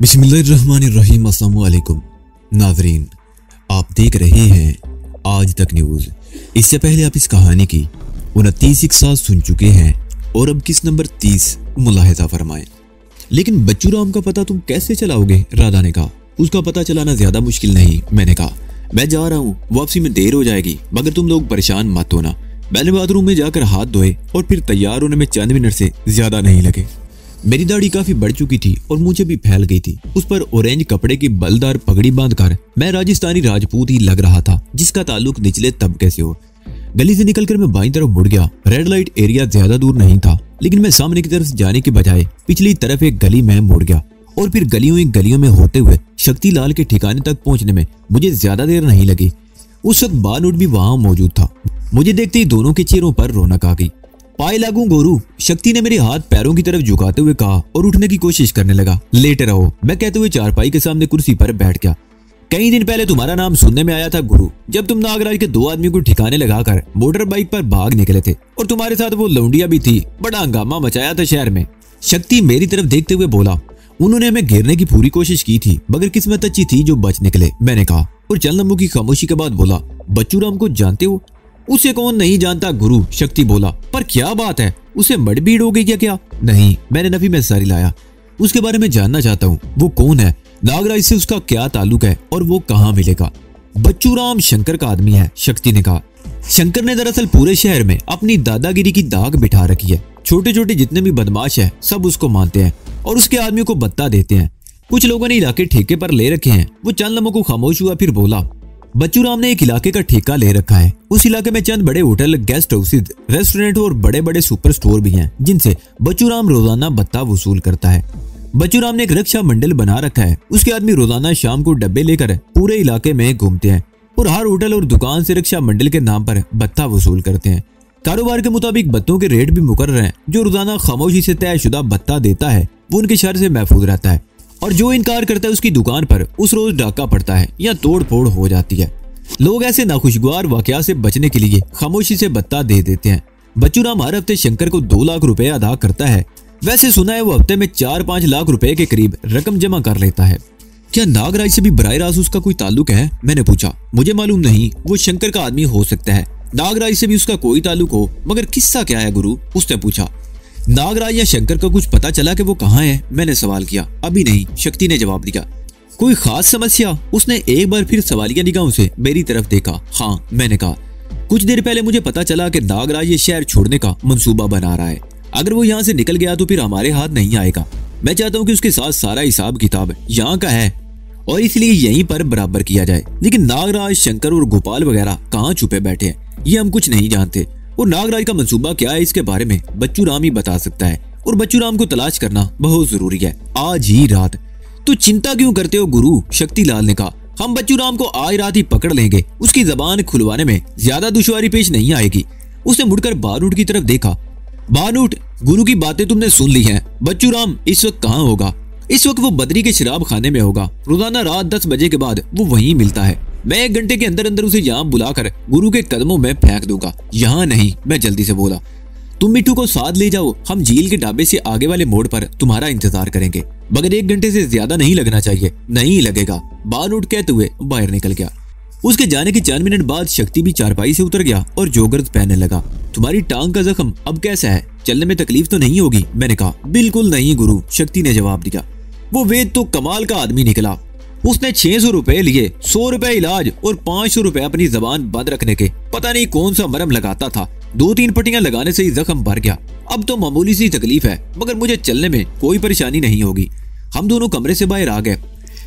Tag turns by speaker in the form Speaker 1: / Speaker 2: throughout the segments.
Speaker 1: बिस्मिल्लाहिर्रहमानिर्रहीम। अस्सलामु अलैकुम नाज़रीन, आप देख रहे हैं आज तक न्यूज़। इससे पहले आप इस कहानी की 29 इक़्सा सुन चुके हैं और अब किस नंबर 30 मुलाहिज़ा फरमाएं। लेकिन बच्चू राम का पता तुम कैसे चलाओगे? राधा ने कहा। उसका पता चलाना ज्यादा मुश्किल नहीं। मैंने कहा मैं जा रहा हूँ, वापसी में देर हो जाएगी, मगर तुम लोग परेशान मत होना। मैंने बाथरूम में जाकर हाथ धोए और फिर तैयार होने में चंद मिनट से ज्यादा नहीं लगे। मेरी दाढ़ी काफी बढ़ चुकी थी और मुझे भी फैल गई थी। उस पर ऑरेंज कपड़े की बलदार पगड़ी बांधकर मैं राजस्थानी राजपूत ही लग रहा था, जिसका ताल्लुक निचले तबके से हो। गली से निकलकर मैं बाईं तरफ मुड़ गया। रेड लाइट एरिया ज्यादा दूर नहीं था, लेकिन मैं सामने की तरफ जाने के बजाय पिछली तरफ एक गली में मुड़ गया और फिर गलियों में होते हुए शक्ति लाल के ठिकाने तक पहुंचने में मुझे ज्यादा देर नहीं लगी। उस वक्त बानूट भी वहां मौजूद था। मुझे देखते ही दोनों के चेहरों पर रौनक आ गई। पाए लागू गोरू, शक्ति ने मेरे हाथ पैरों की तरफ झुकाते हुए कहा और उठने की कोशिश करने लगा। लेटे रहो, मैं कहते हुए चारपाई के सामने कुर्सी पर बैठ गया। कई दिन पहले तुम्हारा नाम सुनने में आया था गुरु, जब तुम नागराज के 2 आदमी को ठिकाने लगाकर मोटर बाइक पर भाग निकले थे और तुम्हारे साथ वो लौंडिया भी थी। बड़ा हंगामा मचाया था शहर में। शक्ति मेरी तरफ देखते हुए बोला। उन्होंने हमें घेरने की पूरी कोशिश की थी, मगर किस्मत अच्छी थी जो बच निकले। मैंने कहा और चंद लम्हों की खामोशी के बाद बोला, बच्चू राम को जानते हो? उसे कौन नहीं जानता गुरु, शक्ति बोला। पर क्या बात है, उसे मड़भीड़ हो गई क्या? नहीं, मैंने नफी में सारी लाया। उसके बारे में जानना चाहता हूँ। वो कौन है, नागराज से उसका क्या ताल्लुक है और वो कहाँ मिलेगा? बच्चू राम शंकर का आदमी है, शक्ति ने कहा। शंकर ने दरअसल पूरे शहर में अपनी दादागिरी की दाग बिठा रखी है। छोटे छोटे जितने भी बदमाश है सब उसको मानते हैं और उसके आदमियों को बत्ता देते हैं। कुछ लोगों ने इलाके ठेके पर ले रखे हैं। वो चंद लम्हों को खामोश हुआ, फिर बोला, बच्चू राम ने एक इलाके का ठेका ले रखा है। उस इलाके में चंद बड़े होटल, गेस्ट हाउसेज, रेस्टोरेंट और बड़े बड़े सुपर स्टोर भी हैं, जिनसे बच्चू राम रोजाना भत्ता वसूल करता है। बच्चू राम ने एक रक्षा मंडल बना रखा है। उसके आदमी रोजाना शाम को डब्बे लेकर पूरे इलाके में घूमते हैं और हर होटल और दुकान से रक्षा मंडल के नाम पर भत्ता वसूल करते हैं। कारोबार के मुताबिक भत्तों के रेट भी मुकर्रर हैं। जो रोजाना खामोशी से तयशुदा भत्ता देता है वो उनके शर से महफूज रहता है, और जो इनकार करता है उसकी दुकान पर उस रोज डाका पड़ता है या तोड़ फोड़ हो जाती है। लोग ऐसे नाखुशगवार वाकया से बचने के लिए खामोशी से भत्ता दे देते हैं। बच्चू राम हर हफ्ते शंकर को 2 लाख रुपए अदा करता है। वैसे सुना है वो हफ्ते में 4-5 लाख रुपए के करीब रकम जमा कर लेता है। क्या नागराज से भी बराह रास्त उसका कोई ताल्लुक है? मैंने पूछा। मुझे मालूम नहीं, वो शंकर का आदमी हो सकता है। नागराज से भी उसका कोई ताल्लुक हो, मगर किस्सा क्या है गुरु? उसने पूछा। नागराज या शंकर का कुछ पता चला कि वो कहाँ है? मैंने सवाल किया। अभी नहीं, शक्ति ने जवाब दिया। कोई खास समस्या? उसने एक बार फिर सवालिया निगाहों से मेरी तरफ देखा। हाँ, मैंने कहा। कुछ देर पहले मुझे पता चला कि नागराज ये शहर छोड़ने का मंसूबा बना रहा है। अगर वो यहाँ से निकल गया तो फिर हमारे हाथ नहीं आएगा। मैं चाहता हूँ कि उसके साथ सारा हिसाब किताब यहाँ का है और इसलिए यहीं पर बराबर किया जाए। लेकिन नागराज, शंकर और गोपाल वगैरह कहाँ छुपे बैठे हैं, ये हम कुछ नहीं जानते। और नागराज का मंसूबा क्या है, इसके बारे में बच्चू राम ही बता सकता है, और बच्चू राम को तलाश करना बहुत जरूरी है, आज ही रात। तो चिंता क्यों करते हो गुरु? शक्ति लाल ने कहा। हम बच्चू राम को आज रात ही पकड़ लेंगे। उसकी जबान खुलवाने में ज्यादा दुश्वारी पेश नहीं आएगी। उसने मुड़कर बानूट की तरफ देखा। बानूट, गुरु की बातें तुमने सुन ली हैं। बच्चू राम इस वक्त कहाँ होगा? इस वक्त वो बद्री के शराब खाने में होगा। रोजाना रात 10 बजे के बाद वो वहीं मिलता है। मैं 1 घंटे के अंदर अंदर उसे यहाँ बुलाकर गुरु के कदमों में फेंक दूंगा। यहाँ नहीं, मैं जल्दी से बोला। तुम मिट्टू को साथ ले जाओ। हम झील के ढाबे से आगे वाले मोड़ पर तुम्हारा इंतजार करेंगे, मगर 1 घंटे से ज्यादा नहीं लगना चाहिए। नहीं लगेगा, बानूट कहते हुए बाहर निकल गया। उसके जाने के 4 मिनट बाद शक्ति भी चारपाई से उतर गया और जोगर्स पहनने लगा। तुम्हारी टांग का जख्म अब कैसा है? चलने में तकलीफ तो नहीं होगी? मैंने कहा। बिल्कुल नहीं गुरु, शक्ति ने जवाब दिया। वो वेद तो कमाल का आदमी निकला। उसने 600 रुपए लिए, 100 रुपए इलाज और 500 रुपए अपनी जबान बंद रखने के। पता नहीं कौन सा मरहम लगाता था। 2-3 पट्टियां लगाने से ही जख्म भर गया। अब तो मामूली सी तकलीफ है, मगर मुझे चलने में कोई परेशानी नहीं होगी। हम दोनों कमरे से बाहर आ गए।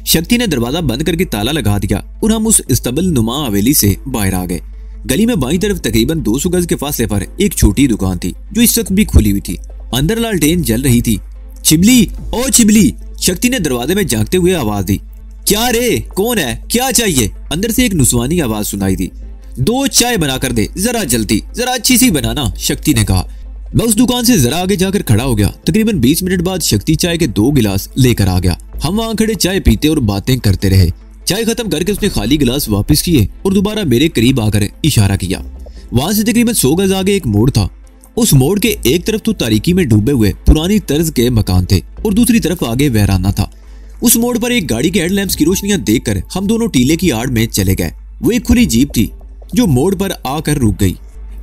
Speaker 1: शक्ति ने दरवाजा बंद करके ताला लगा दिया और हम उस इस्तबल नुमा हवेली से बाहर आ गए। गली में बाईं तरफ तकरीबन 200 गज के फासले पर एक छोटी दुकान थी, जो इस वक्त भी खुली हुई थी। अंदर लालटेन जल रही थी। छिबली, ओ छिबली, शक्ति ने दरवाजे में झांकते हुए आवाज दी। क्या रे, कौन है, क्या चाहिए? अंदर से एक नुस्वानी आवाज सुनाई दी। 2 चाय बना कर दे, जरा जल्दी, जरा अच्छी सी बनाना, शक्ति ने कहा। मैं उस दुकान से जरा आगे जाकर खड़ा हो गया। तकरीबन 20 मिनट बाद शक्ति चाय के 2 गिलास लेकर आ गया। हम वहां खड़े चाय पीते और बातें करते रहे। चाय खत्म करके उसने खाली गिलास वापस किए और दोबारा मेरे करीब आकर इशारा किया। वहां से तकरीबन 100 गज आगे एक मोड़ था। उस मोड़ के एक तरफ तो तारीकी में डूबे हुए पुरानी तर्ज के मकान थे और दूसरी तरफ आगे वैराना था। उस मोड़ पर एक गाड़ी के हेडलैम्प्स की रोशनियां देखकर हम दोनों टीले की आड़ में चले गए। वो एक खुली जीप थी जो मोड़ पर आकर रुक गई।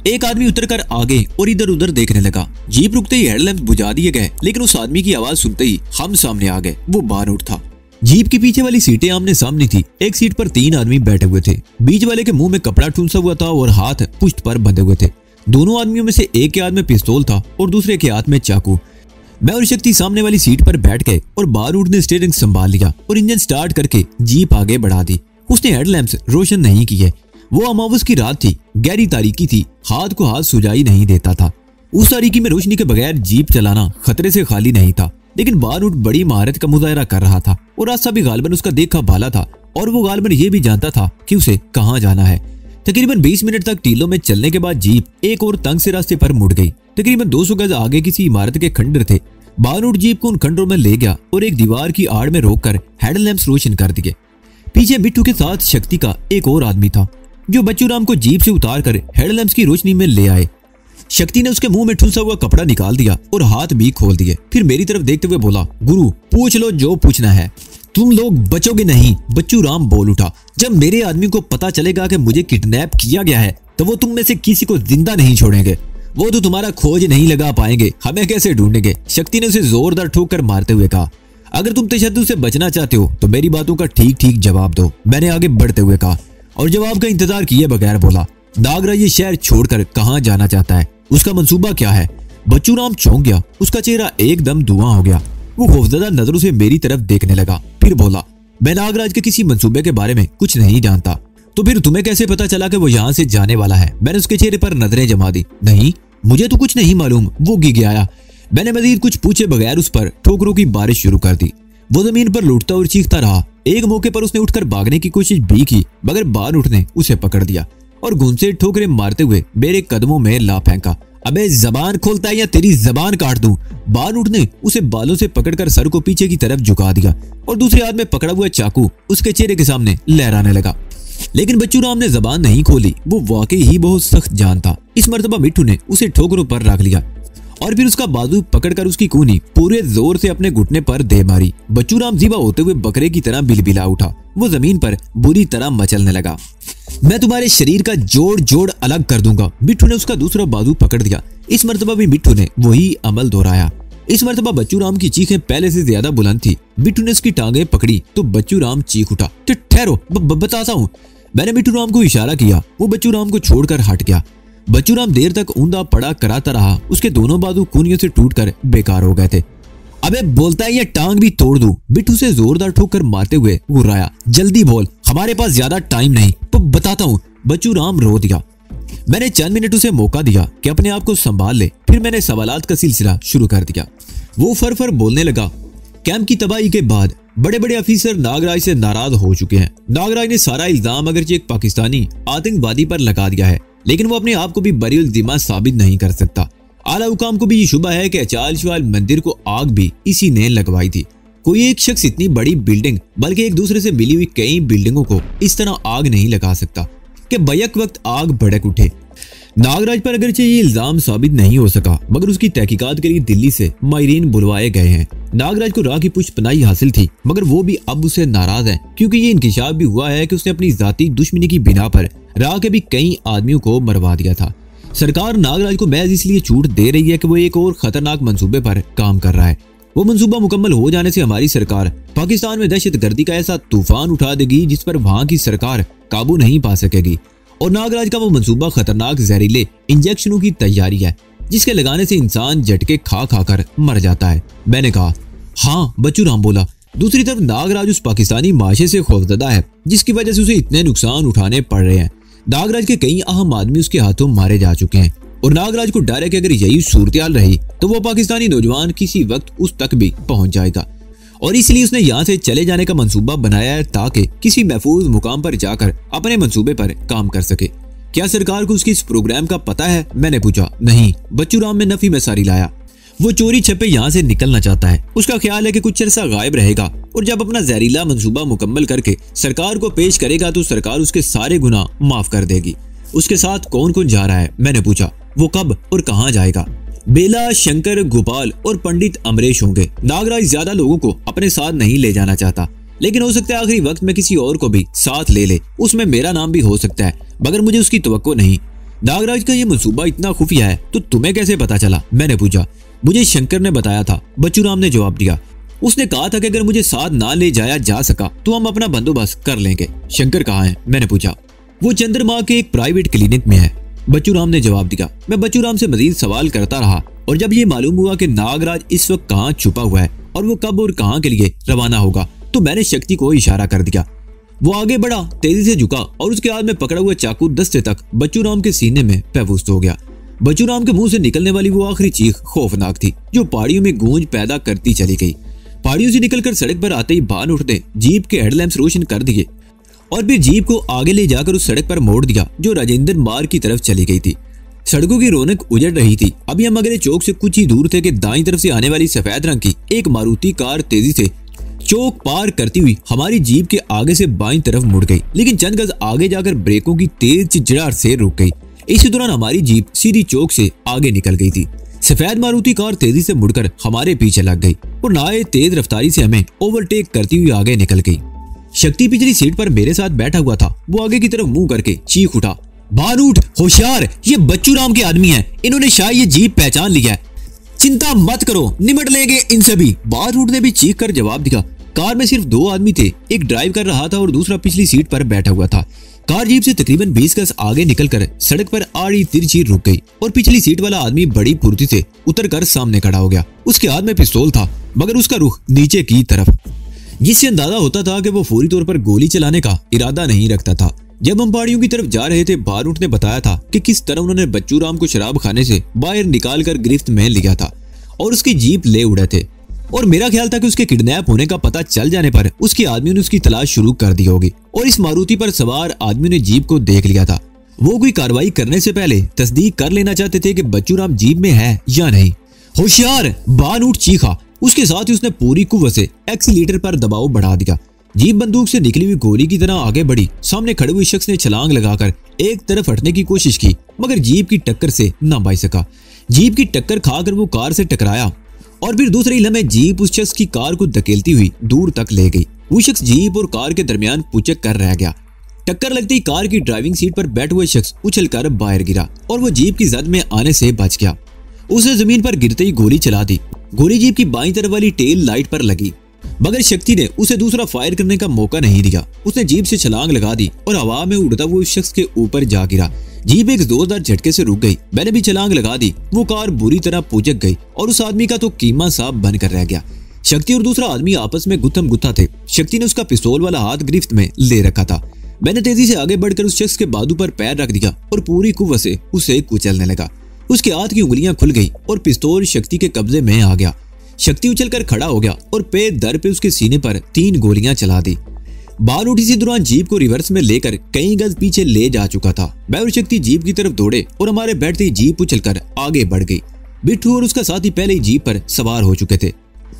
Speaker 1: एक आदमी उतरकर आगे और इधर उधर देखने लगा। जीप रुकते ही हेडलैम्प बुझा दिए गए, लेकिन उस आदमी की आवाज सुनते ही हम सामने आ गए। वो बानूट था। जीप के पीछे वाली सीटें आमने सामने थी। एक सीट पर 3 आदमी बैठे हुए थे। बीच वाले के मुंह में कपड़ा ठूंसा हुआ था और हाथ पुश्त पर बंधे हुए थे। दोनों आदमियों में से एक के हाथ में पिस्तौल था और दूसरे के हाथ में चाकू। मैं और शक्ति सामने वाली सीट पर बैठ गए और बारूद ने स्टीयरिंग संभाल लिया और इंजन स्टार्ट करके जीप आगे बढ़ा दी। उसने हेडलैम्प्स रोशन नहीं किए। वो अमावस की रात थी, गहरी तारीकी थी, हाथ को हाथ सुझाई नहीं देता था। उस तारीकी में रोशनी के बगैर जीप चलाना खतरे से खाली नहीं था, लेकिन बारूद बड़ी महारत का मुजाहरा कर रहा था और रास्ता भी गालिबन उसका देखा भाला था और वो गालिबन ये भी जानता था कि उसे कहाँ जाना है। तकरीबन 20 मिनट तक टीलों में चलने के बाद जीप एक और तंग से रास्ते पर मुड़ गई। तकरीबन 200 गज आगे किसी इमारत के खंडर थे। बारूद जीप को उन खंडरों में ले गया और एक दीवार की आड़ में रोककर हेडलैम्प्स रोशन कर दिए। पीछे बिट्टू के साथ शक्ति का एक और आदमी था जो बच्चूराम को जीप से उतारकर हेडलैम्प्स की रोशनी में ले आए। शक्ति ने उसके मुंह में ठुलसा हुआ कपड़ा निकाल दिया और हाथ भी खोल दिए। फिर मेरी तरफ देखते हुए बोला, गुरु पूछ लो जो पूछना है, तुम लोग बचोगे नहीं। बच्चूराम बोल उठा, जब मेरे आदमी को पता चलेगा कि मुझे किडनैप किया गया है तो वो तुम में से किसी को जिंदा नहीं छोड़ेंगे। वो तो तुम्हारा खोज नहीं लगा पाएंगे, हमें कैसे ढूंढेंगे। शक्ति ने उसे जोरदार ठोक कर मारते हुए कहा, अगर तुम तशद्दुद से बचना चाहते हो तो मेरी बातों का ठीक ठीक जवाब दो। मैंने आगे बढ़ते हुए कहा और जवाब का इंतजार किए बगैर बोला, नागराज ये शहर छोड़कर कहाँ जाना चाहता है, उसका मंसूबा क्या है। बच्चूराम चौंक गया, उसका चेहरा एकदम धुआं हो गया। वो खौफजदा नजरों से मेरी तरफ देखने लगा, फिर बोला, मैं नागराज के किसी मंसूबे के बारे में कुछ नहीं जानता। तो फिर तुम्हें कैसे पता चला कि वो यहाँ से जाने वाला है। मैंने उसके चेहरे पर नजरें जमा दी। नहीं, मुझे तो कुछ नहीं मालूम, वो गिड़गिड़ाया। मैंने मजीद कुछ पूछे बगैर उस पर ठोकरों की बारिश शुरू कर दी। वो जमीन पर लुटता और चीखता रहा। एक मौके पर उसने उठकर भागने की कोशिश भी की, मगर बारूद ने उसे पकड़ दिया और घुन से ठोकरें मारते हुए मेरे कदमों में ला फेंका। अबे जबान खोलता है या तेरी जबान काट दूं। बारूद ने उसे बालों से पकड़कर सर को पीछे की तरफ झुका दिया और दूसरे हाथ में पकड़ा हुआ चाकू उसके चेहरे के सामने लहराने लगा। लेकिन बच्चूराम ने जबान नहीं खोली। वो वाकई ही बहुत सख्त जान था। इस मर्तबा मिट्टू ने उसे ठोकरों पर रख लिया और फिर उसका बाजू पकड़कर उसकी कूनी पूरे जोर से अपने घुटने पर दे मारी। बच्चूराम जीवा होते हुए बकरे की तरह बिलबिला उठा। वो जमीन पर बुरी तरह मचलने लगा। मैं तुम्हारे शरीर का जोड़ जोड़ अलग कर दूंगा। मिट्टू ने उसका दूसरा बाजू पकड़ दिया। इस मर्तबा भी मिट्टू ने वही अमल दोहराया। इस मर्तबा बच्चूराम की चीखें पहले से ज्यादा बुलंद थी। मिट्टू ने उसकी टांगें पकड़ी तो बच्चूराम चीख उठा, ठहरो बताता हूँ। मैंने मिट्टूराम को इशारा किया। वो बच्चूराम को छोड़कर हट गया। बच्चूराम देर तक ऊंधा पड़ा कराता रहा। उसके दोनों बाजू कूनियों से टूटकर बेकार हो गए थे। अबे बोलता है ये टांग भी तोड़ दूं। बिट्टू से जोरदार ठोकर मारते हुए गुर्राया, जल्दी बोल, हमारे पास ज्यादा टाइम नहीं। बताता हूँ। बच्चूराम रो दिया। मैंने चंद मिनट उसे मौका दिया कि अपने आप को संभाल ले। फिर मैंने सवालात का सिलसिला शुरू कर दिया। वो फर बोलने लगा। कैंप की तबाही के बाद बड़े बड़े अफीसर नागराज से नाराज हो चुके हैं। नागराज ने सारा इल्जाम अगरचे एक पाकिस्तानी आतंकवादी पर लगा दिया है, लेकिन वो अपने आप को भी बरीउल जिम्मा साबित नहीं कर सकता। आला हुकाम को भी ये शुबा है कि अचाल शवाल मंदिर को आग भी इसी ने लगवाई थी। कोई एक शख्स इतनी बड़ी बिल्डिंग, बल्कि एक दूसरे से मिली हुई कई बिल्डिंगों को इस तरह आग नहीं लगा सकता कि बैक वक्त आग भड़क उठे। नागराज पर अगरचे ये इल्जाम साबित नहीं हो सका, मगर उसकी तहकीकात के लिए दिल्ली से माहिरीन बुलवाए गए हैं। नागराज को राह की पुष्पनाही हासिल थी, मगर वो भी अब उससे नाराज है, क्योंकि ये इंकिशाफ भी हुआ है कि उसने अपनी जाती दुश्मनी की बिना पर राह के भी कई आदमियों को मरवा दिया था। सरकार नागराज को महज इसलिए छूट दे रही है कि वो एक और खतरनाक मंसूबे पर काम कर रहा है। वो मंसूबा मुकम्मल हो जाने से हमारी सरकार पाकिस्तान में दहशतगर्दी का ऐसा तूफान उठा देगी जिस पर वहां की सरकार काबू नहीं पा सकेगी। और नागराज का वो मंसूबा खतरनाक जहरीले इंजेक्शनों की तैयारी है, जिसके लगाने से इंसान झटके खा कर मर जाता है। मैंने कहा, हाँ। बच्चूराम बोला। दूसरी तरफ नागराज उस पाकिस्तानी माशे से खौफजदा है जिसकी वजह से उसे इतने नुकसान उठाने पड़ रहे हैं। नागराज के कई अहम आदमी उसके हाथों मारे जा चुके हैं और नागराज को डर है कि अगर यही सूरत-ए-हाल रही तो वो पाकिस्तानी नौजवान किसी वक्त उस तक भी पहुंच जाएगा, और इसलिए उसने यहाँ से चले जाने का मंसूबा बनाया है ताकि किसी महफूज मुकाम पर जाकर अपने मंसूबे पर काम कर सके। क्या सरकार को उसकी इस प्रोग्राम का पता है? मैंने पूछा। नहीं। बच्चूराम में नफी में सारी लाया। वो चोरी छपे यहाँ से निकलना चाहता है। उसका ख्याल है कि कुछ अरसा गायब रहेगा और जब अपना जहरीला मंसूबा मुकम्मल करके सरकार को पेश करेगा तो सरकार उसके सारे गुनाह माफ कर देगी। उसके साथ कौन कौन जा रहा है? मैंने पूछा। वो कब और कहाँ जाएगा? बेला, शंकर, गोपाल और पंडित अमरेश होंगे। नागराज ज्यादा लोगों को अपने साथ नहीं ले जाना चाहता, लेकिन हो सकता है आखिरी वक्त में किसी और को भी साथ ले ले। उसमें मेरा नाम भी हो सकता है, मगर मुझे उसकी तवक्को नहीं। नागराज का ये मंसूबा इतना खुफिया है तो तुम्हें कैसे पता चला? मैंने पूछा। मुझे शंकर ने बताया था, बच्चूराम ने जवाब दिया। उसने कहा था कि अगर मुझे साथ ना ले जाया जा सका तो हम अपना बंदोबस्त कर लेंगे। शंकर कहाँ है? मैंने पूछा। वो चंद्रमा के एक प्राइवेट क्लिनिक में है, बच्चूराम ने जवाब दिया। मैं बच्चूराम से मजीद सवाल करता रहा और जब ये मालूम हुआ कि नागराज इस वक्त कहाँ छुपा हुआ है और वो कब और कहाँ के लिए रवाना होगा, तो मैंने शक्ति को इशारा कर दिया। वो आगे बढ़ा, तेजी से झुका और उसके हाथ में पकड़ा हुआ चाकू दस्ते तक बच्चूराम के सीने में महफूज हो गया। बच्चूराम के मुंह से निकलने वाली वो आखिरी चीख खौफनाक थी, जो पहाड़ियों में गूंज पैदा करती चली गई। पहाड़ियों से निकलकर सड़क पर आते ही बान उठते जीप के हेडलैम्प्स रोशन कर दिए और फिर जीप को आगे ले जाकर उस सड़क पर मोड़ दिया जो राजेंद्र मार्ग की तरफ चली गई थी। सड़कों की रौनक उजड़ रही थी। अभी हम अगले चौक से कुछ ही दूर थे कि दाईं तरफ से आने वाली सफेद रंग की एक मारुति कार तेजी से चौक पार करती हुई हमारी जीप के आगे से बाईं तरफ मुड़ गई, लेकिन चंद गज आगे जाकर ब्रेकों की तेज चिड़चिड़ाहट से रुक गई। इसी दौरान हमारी जीप सीधी चौक से आगे निकल गई थी। सफेद मारुति कार तेजी से मुड़कर हमारे पीछे लग गई और नए तेज रफ्तारी से हमें ओवरटेक करती हुई आगे निकल गई। शक्ति पिछली सीट पर मेरे साथ बैठा हुआ था। वो आगे की तरफ मुंह करके चीख उठा, बारूद होशियार, ये बच्चूराम के आदमी हैं। इन्होंने शायद ये जीप पहचान लिया है। चिंता मत करो, निमट लेंगे इनसे भी। बारूद ने भी चीख कर जवाब दिया। कार में सिर्फ दो आदमी थे, एक ड्राइव कर रहा था और दूसरा पिछली सीट पर बैठा हुआ था। कार जीप से तकरीबन 20 गज आगे निकलकर सड़क पर आड़ी तिरछी रुक गई और पिछली सीट वाला आदमी बड़ी फुर्ती से उतरकर सामने खड़ा हो गया। उसके हाथ में पिस्तौल था, मगर उसका रुख नीचे की तरफ, जिससे अंदाजा होता था कि वो फौरी तौर पर गोली चलाने का इरादा नहीं रखता था। जब हम पहाड़ियों की तरफ जा रहे थे, बारूद ने बताया था कि किस तरह उन्होंने बच्चूराम को शराब खाने से बाहर निकालकर गिरफ्त में लिया था और उसकी जीप ले उड़े थे। और मेरा ख्याल था कि उसके किडनैप होने का पता चल जाने पर उसके आदमियों ने उसकी तलाश शुरू कर दी होगी और इस मारुति पर सवार आदमी ने जीप को देख लिया था। वो कोई कार्रवाई करने से पहले तस्दीक कर लेना चाहते थे कि बच्चूराम जीप में है या नहीं। होशियार, बारूद चीखा। उसके साथ ही उसने पूरी कुव्वत से एक्सीलेटर पर दबाव बढ़ा दिया। जीप बंदूक से निकली हुई गोली की तरह आगे बढ़ी। सामने खड़े हुए शख्स ने छलांग लगाकर एक तरफ हटने की कोशिश की, मगर जीप की टक्कर से न बच सका। जीप की टक्कर खाकर वो कार से टकराया और फिर दूसरे ही लम्हे जीप उस शख्स की कार को धकेलती हुई दूर तक ले गई। वो शख्स जीप और कार के दरमियान पुचक कर रह गया। टक्कर लगते ही कार की ड्राइविंग सीट पर बैठे हुए शख्स उछलकर बाहर गिरा और वो जीप की जद में आने से बच गया। उसने जमीन पर गिरते ही गोली चला दी। गोली जीप की बाईं तरफ वाली टेल लाइट पर लगी, मगर शक्ति ने उसे दूसरा फायर करने का मौका नहीं दिया। उसने जीप से छलांग लगा दी और हवा में उड़ता वो उस शख्स के ऊपर जा गिरा। जीप एक जोरदार झटके से रुक गई। मैंने भी छलांग लगा दी। वो कार बुरी तरह पुचक गई और उस आदमी का तो कीमा साहब बनकर रह गया। शक्ति और दूसरा आदमी आपस में गुत्थम गुत्था थे। शक्ति ने उसका पिस्तौल वाला हाथ गिरफ्त में ले रखा था। मैंने तेजी से आगे बढ़कर उस शख्स के बाजू पर पैर रख दिया और पूरी कुव्वत से उसे कुचलने लगा। उसके हाथ की उंगलियां खुल गई और पिस्तौल शक्ति के कब्जे में आ गया। शक्ति उछलकर खड़ा हो गया और पे दर पे उसके सीने पर 3 गोलियां चला दी। बारूद इसी दौरान जीप को रिवर्स में लेकर कई गज पीछे ले जा चुका था। मैं और शक्ति जीप की तरफ दौड़े और हमारे बैठते ही जीप उछलकर आगे बढ़ गई। बिट्ठू और उसका साथी पहले ही जीप पर सवार हो चुके थे।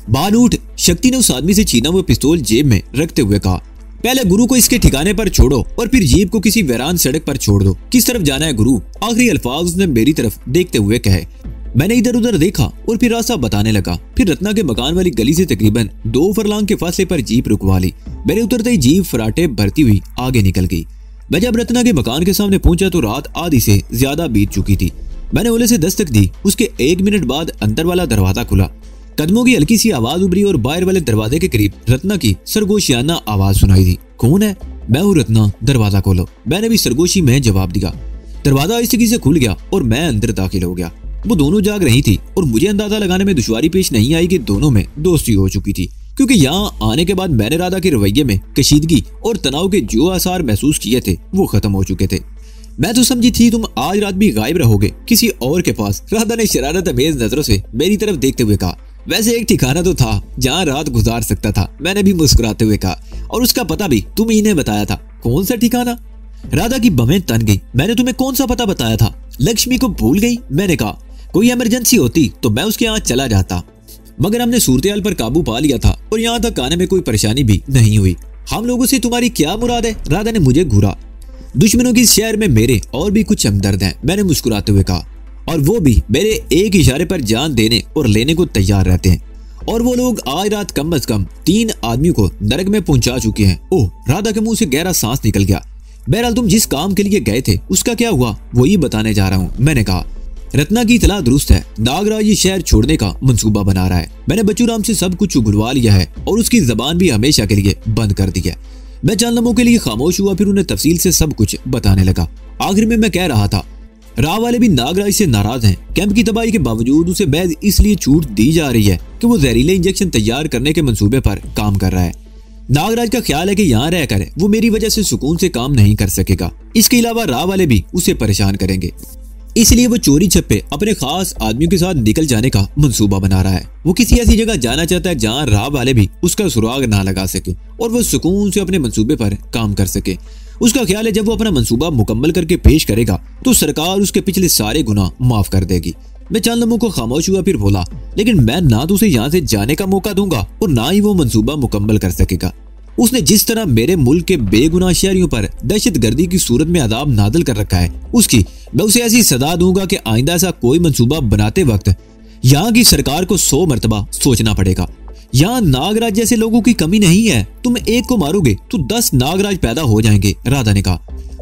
Speaker 1: बारूद, शक्ति ने उस आदमी से छीना हुआ पिस्तौल जेब में रखते हुए कहा, पहले गुरु को इसके ठिकाने पर छोड़ो और फिर जीप को किसी वीरान सड़क पर छोड़ दो। किस तरफ जाना है गुरु? आखिरी अल्फाज उसने मेरी तरफ देखते हुए कहे। मैंने इधर उधर देखा और फिर रास्ता बताने लगा। फिर रत्ना के मकान वाली गली से तकरीबन 2 फरलांग के फासले पर जीप रुकवा ली। मेरे उतरते ही जीप फराटे भरती हुई आगे निकल गई। मैं जब रत्ना के मकान के सामने पहुंचा तो रात आधी से ज्यादा बीत चुकी थी। मैंने ओले से दस्तक दी। उसके 1 मिनट बाद अंदर वाला दरवाजा खुला। कदमों की हल्की सी आवाज उभरी और बाहर वाले दरवाजे के करीब रत्ना की सरगोशियाना आवाज सुनाई दी। कौन है? मैं हूँ रत्ना, दरवाजा खोलो। मैंने भी सरगोशी में जवाब दिया। दरवाजा आहिस्ते से खुल गया और मैं अंदर दाखिल हो गया। वो दोनों जाग रही थी और मुझे अंदाजा लगाने में दुश्वारी पेश नहीं आई कि दोनों में दोस्ती हो चुकी थी, क्योंकि यहाँ आने के बाद मैंने राधा के रवैये में कशीदगी और तनाव के जो आसार महसूस किए थे वो खत्म हो चुके थे। मैं तो समझी थी तुम आज रात भी गायब रहोगे किसी और के पास। राधा ने शरारत अमेज नजरों से मेरी तरफ देखते हुए कहा। वैसे एक ठिकाना तो था जहाँ रात गुजार सकता था, मैंने भी मुस्कुराते हुए कहा, और उसका पता भी तुम ही ने बताया था। कौन सा ठिकाना? राधा की बमें तन गई। मैंने तुम्हें कौन सा पता बताया था? लक्ष्मी को भूल गई? मैंने कहा, कोई इमरजेंसी होती तो मैं उसके यहाँ चला जाता, मगर हमने सूरत पर काबू पा लिया था और यहाँ तक आने में कोई परेशानी भी नहीं हुई। हम लोगों से तुम्हारी क्या मुराद है? राधा ने मुझे घूरा। दुश्मनों की शहर में मेरे और भी कुछ हमदर्द हैं, मैंने मुस्कुराते हुए कहा। और वो भी मेरे एक इशारे पर जान देने और लेने को तैयार रहते हैं। और वो लोग आज रात कम से कम 3 आदमियों को नरक में पहुंचा चुके हैं। ओह, राधा के मुंह से गहरा सांस निकल गया। बहरहाल तुम जिस काम के लिए गए थे उसका क्या हुआ, वही बताने जा रहा हूँ। मैंने कहा, रत्ना की इतला दुरुस्त है। नागराज ये शहर छोड़ने का मंसूबा बना रहा है। मैंने बच्चूराम से सब कुछ उगलवा लिया है और उसकी जबान भी हमेशा के लिए बंद कर दी है। मैं चंद लम्हों के लिए खामोश हुआ, फिर उन्हें तफसील से सब कुछ बताने लगा। आखिर में मैं कह रहा था, राव वाले भी नागराज से नाराज हैं। कैंप की तबाही के बावजूद उसे महज इसलिए छूट दी जा रही है कि वो जहरीले इंजेक्शन तैयार करने के मंसूबे पर काम कर रहा है। नागराज का ख्याल है कि यहाँ रहकर वो मेरी वजह से सुकून से काम नहीं कर सकेगा। इसके अलावा राव वाले भी उसे परेशान करेंगे, इसलिए वो चोरी छप्पे अपने खास आदमियों के साथ निकल जाने का मंसूबा बना रहा है। वो किसी ऐसी जगह जाना चाहता है जहाँ राव वाले भी उसका सुराग ना लगा सके और वो सुकून से अपने मंसूबे पर काम कर सके। उसका ख्याल है जब वो अपना मंसूबा मुकम्मल करके पेश करेगा तो सरकार उसके पिछले सारे गुनाह माफ कर देगी। मैं चंद लम्हों को खामोश हुआ, फिर बोला, लेकिन मैं ना तो उसे यहाँ से जाने का मौका दूंगा और ना ही वो मंसूबा मुकम्मल कर सकेगा। उसने जिस तरह मेरे मुल्क के बेगुनाह शहरियों पर दहशतगर्दी की सूरत में अदाब नादल कर रखा है, उसकी मैं उसे ऐसी सदा दूंगा कि आइंदा ऐसा कोई मंसूबा बनाते वक्त यहाँ की सरकार को 100 मरतबा सोचना पड़ेगा। यहाँ नागराज जैसे लोगों की कमी नहीं है। तुम एक को मारोगे तो 10 नागराज पैदा हो जाएंगे। राधा ने कहा,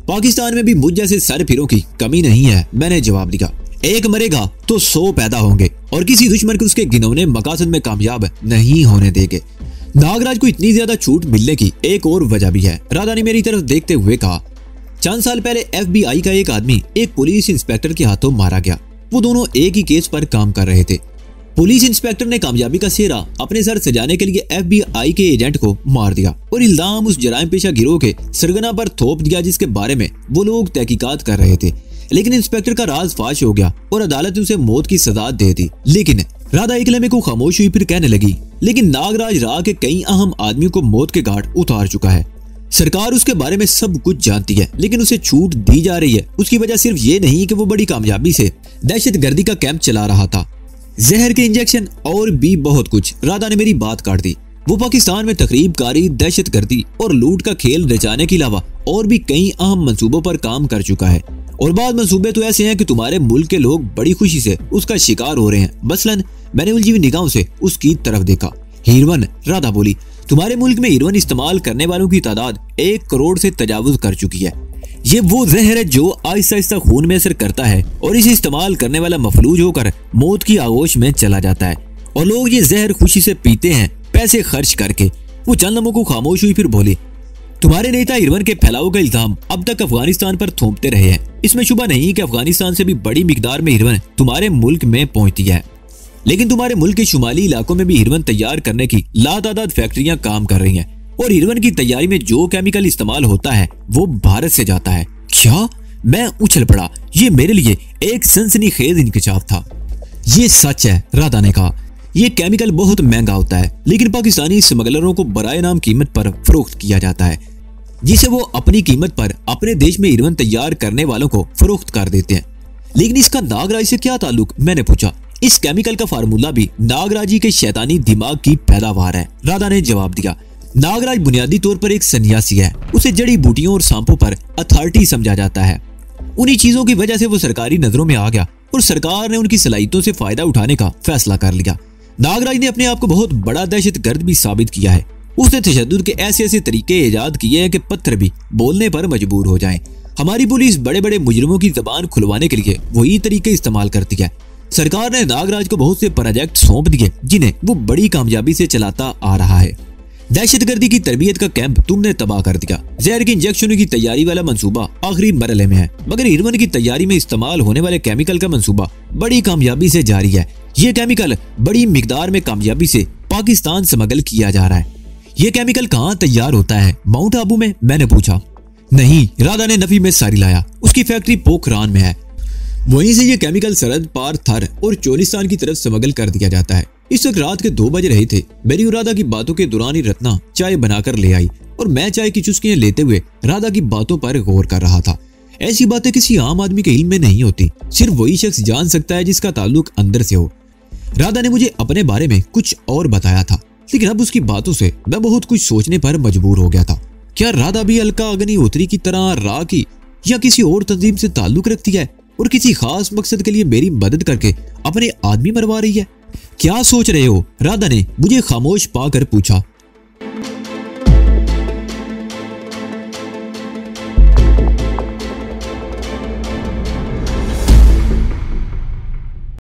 Speaker 1: पाकिस्तान में भी मुझ जैसे सरफिरों की कमी नहीं है। मैंने जवाब दिया, एक मरेगा तो 100 पैदा होंगे और किसी दुश्मन को उसके घिनौने मकासद में कामयाब नहीं होने देंगे। नागराज को इतनी ज्यादा छूट मिलने की एक और वजह भी है। राधा ने मेरी तरफ देखते हुए कहा, चंद साल पहले FBI का एक आदमी एक पुलिस इंस्पेक्टर के हाथों मारा गया। वो दोनों एक ही केस पर काम कर रहे थे। पुलिस इंस्पेक्टर ने कामयाबी का सेहरा अपने सर सजाने के लिए FBI के एजेंट को मार दिया और इल्जाम उस जराइम पेशा गिरोह के सरगना पर थोप दिया जिसके बारे में वो लोग तहकीकात कर रहे थे। लेकिन इंस्पेक्टर का राज फाश हो गया और अदालत ने उसे मौत की सजा दे दी। लेकिन राधा एक लम्हे को खामोश हुई, फिर कहने लगी, लेकिन नागराज राह के कई अहम आदमियों को मौत के घाट उतार चुका है। सरकार उसके बारे में सब कुछ जानती है, लेकिन उसे छूट दी जा रही है। उसकी वजह सिर्फ ये नहीं कि वो बड़ी कामयाबी से दहशतगर्दी का कैंप चला रहा था, जहर के इंजेक्शन और भी बहुत कुछ। राधा ने मेरी बात काट दी। वो पाकिस्तान में तकरीबकारी, दहशतगर्दी और लूट का खेल रचाने के अलावा और भी कई अहम मंसूबों पर काम कर चुका है और बाद मंसूबे तो ऐसे हैं कि तुम्हारे मुल्क के लोग बड़ी खुशी से उसका शिकार हो रहे हैं। मसलन मैंने उलझी हुई निगाहों से उसकी तरफ देखा। हीरोइन, राधा बोली, तुम्हारे मुल्क में हीरोइन इस्तेमाल करने वालों की तादाद 1 करोड़ से तजावुज कर चुकी है। ये वो जहर है जो आहिस्ता आहिस्ता खून में असर करता है और इसे इस्तेमाल करने वाला मफलूज होकर मौत की आगोश में चला जाता है और लोग ये जहर खुशी से पीते हैं, पैसे खर्च करके। वो चंद लम्हों को खामोश हुई, फिर बोली, तुम्हारे नेता हीरोइन के फैलाव का इल्जाम अब तक अफगानिस्तान पर थोपते रहे हैं। इसमें शुबा नहीं कि अफगानिस्तान से भी बड़ी मिकदार में हीरोइन तुम्हारे मुल्क में पहुंचती है, लेकिन तुम्हारे मुल्क के शुमाली इलाकों में भी हीरोइन तैयार करने की लातादाद फैक्ट्रियां काम कर रही हैं और हीरोइन की तैयारी में जो केमिकल इस्तेमाल होता है वो भारत से जाता है। क्या? मैं उछल पड़ा। ये मेरे लिए एक सनसनीखेज इंकशाफ था। ये सच है, राधा ने कहा। ये केमिकल बहुत महंगा होता है, लेकिन पाकिस्तानी स्मगलरों को बराए नाम कीमत पर फरोख्त किया जाता है, जिसे वो अपनी कीमत पर अपने देश में हीरोइन तैयार करने वालों को फरोख्त कर देते हैं। लेकिन इसका नागराज से क्या ताल्लुक? मैंने पूछा। इस केमिकल का फार्मूला भी नागराजी के शैतानी दिमाग की पैदावार है, राधा ने जवाब दिया। नागराज बुनियादी तौर पर एक सन्यासी है। उसे जड़ी बूटियों और सांपों पर अथॉरिटी समझा जाता है। उन्हीं चीजों की वजह से वो सरकारी नजरों में आ गया और सरकार ने उनकी सलाहियतों से फायदा उठाने का फैसला कर लिया। नागराज ने अपने आप को बहुत बड़ा दहशतगर्द भी साबित किया है। उसने तशद्दुद के ऐसे ऐसे तरीके इजाद किए हैं कि पत्थर भी बोलने पर मजबूर हो जाएं। हमारी पुलिस बड़े बड़े मुजरिमों की जबान खुलवाने के लिए वही तरीके इस्तेमाल करती है। सरकार ने नागराज को बहुत से प्रोजेक्ट सौंप दिए जिन्हें वो बड़ी कामयाबी से चलाता आ रहा है। दहशतगर्दी की तरबियत का कैंप तुमने तबाह कर दिया। जहर के इंजेक्शनों की तैयारी वाला मंसूबा आखिरी मरहले में है, मगर हीरोइन की तैयारी में इस्तेमाल होने वाले केमिकल का मंसूबा बड़ी कामयाबी से जारी है। ये केमिकल बड़ी मिकदार में कामयाबी से पाकिस्तान स्मगल किया जा रहा है। ये केमिकल कहाँ तैयार होता है? माउंट आबू में? मैंने पूछा। नहीं, राधा ने नफी में सारी लाया। उसकी फैक्ट्री पोखरान में है। वहीं से ये केमिकल सरहद पार थर और चोलिस्तान की तरफ स्मगल कर दिया जाता है। इस वक्त रात के 2 बज रहे थे। मेरी और राधा की बातों के दौरान ही रत्ना चाय बनाकर ले आई और मैं चाय की चुस्कियां लेते हुए राधा की बातों पर गौर कर रहा था। ऐसी बातें किसी आम आदमी के इल्म में नहीं होती, सिर्फ वही शख्स जान सकता है जिसका ताल्लुक अंदर से हो। राधा ने मुझे अपने बारे में कुछ और बताया था, लेकिन अब उसकी बातों से मैं बहुत कुछ सोचने पर मजबूर हो गया था। क्या राधा भी अलका अग्निहोत्री की तरह राह की या किसी और तंजीम से ताल्लुक रखती है? और किसी खास मकसद के लिए मेरी मदद करके अपने आदमी मरवा रही है। क्या सोच रहे हो? राधा ने मुझे खामोश पाकर पूछा।